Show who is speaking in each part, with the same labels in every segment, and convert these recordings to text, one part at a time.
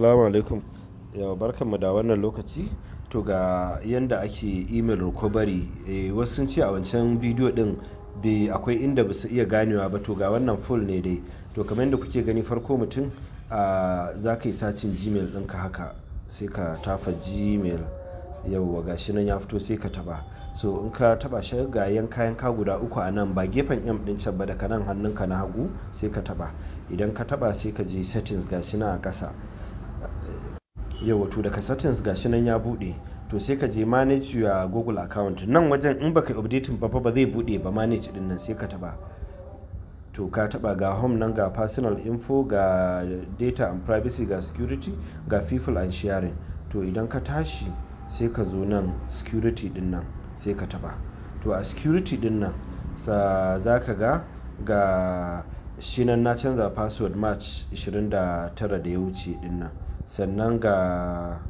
Speaker 1: Assalamu alaikum. Yau barkanmu da wannan lokaci. To ga yanda ake email recovery. Wasu sun ce a wancan bidiyo din akwai inda ba su iya ganewa ba. To ga wannan full ne dai. To kamar yadda kuke gani farko mutum za ka yi sacin Gmail ɗinka haka. Sai ka tafa Gmail. Yauwa gashi nan ya fito sai ka taba. So in ka taba shi ga kayan ka guda uku a nan ba gefen M din can ba daga nan hannunka na hagu sai ka taba. Idan ka taba sai ka je settings gashi nan a ƙasa. Yauwa to daga settings gashi nan ya bude. To sai ka je manage your Google account. Nan wajen in baka updating ba zai bude ba, manage din nan sai ka taba. To ka taba ga home nan, ga personal info, ga data and privacy, ga security, ga people and sharing. To idan ka tashi sai ka zo nan security din nan sai ka taba. To a security din nan za ka ga shi nan na canza password March 29 da ya wuce din nan. Sannan ka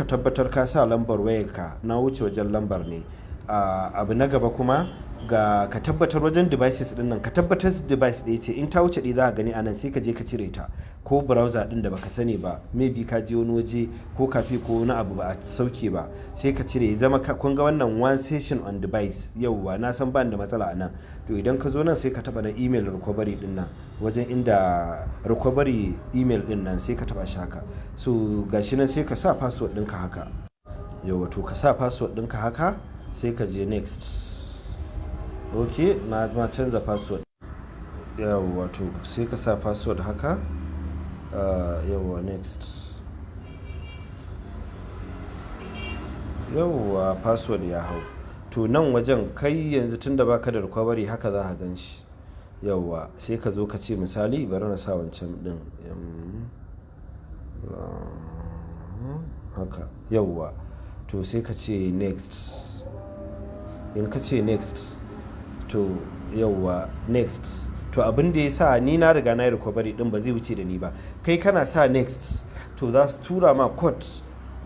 Speaker 1: tabbatar ka sa lambar wayarka. Na wuce wajen lambar ne. Abu na gaba kuma ka tabbatar wajen devices din nan, ka tabbatar device ɗaya ce. In ta wuce ɗaya za ka gani anan sai ka je ka cire ta, ko browser din da baka sani ba, maybe ka je wani waje ko cafe ko wani abu ba a sauke ba, sai ka cire. Zama kun ga wannan one session on device. Yauwa na san ban da matsala anan. To idan ka zo nan sai ka taba na email recovery din nan, wajen inda recovery email din nan sai ka taba shi haka. So gashi nan sai ka sa password ɗinka haka. Yauwa to ka sa password ɗinka haka sai ka je next. Ok, na canza password. Yauwa to sai ka sa password haka. Yauwa next. Yauwa password ya hau. To nan wajen kai yanzu tunda baka da recovery haka za ka gan shi. Yauwa sai ka zo ka ce misali bari na sa wancan din haka. Yauwa to sai ka ce next. In ka ce next to yauwa next. To abin da ya sa ni na riga na yi recovery din ba zai wuce da ni ba. Kai kana sa next to za su tura ma code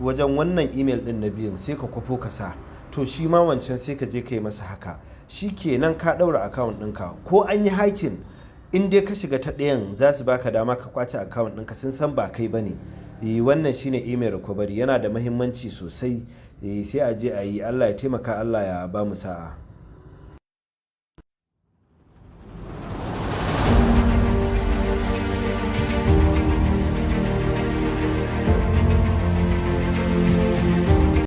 Speaker 1: wajen wannan email din na biyun sai ka kwafo ka sa. To shi ma wancan sai ka je ka yi masa haka. Shi kenan ka ɗaura account ɗinka. Ko an yi hacking in dai ka shiga ta ɗayan za su baka dama ka kwace account ɗinka, sun san ba kai ba ne. Wannan shine email recovery, yana da mahimmanci sosai. Sai a je a yi. Allah ya taimaka, Allah ya ba mu sa'a.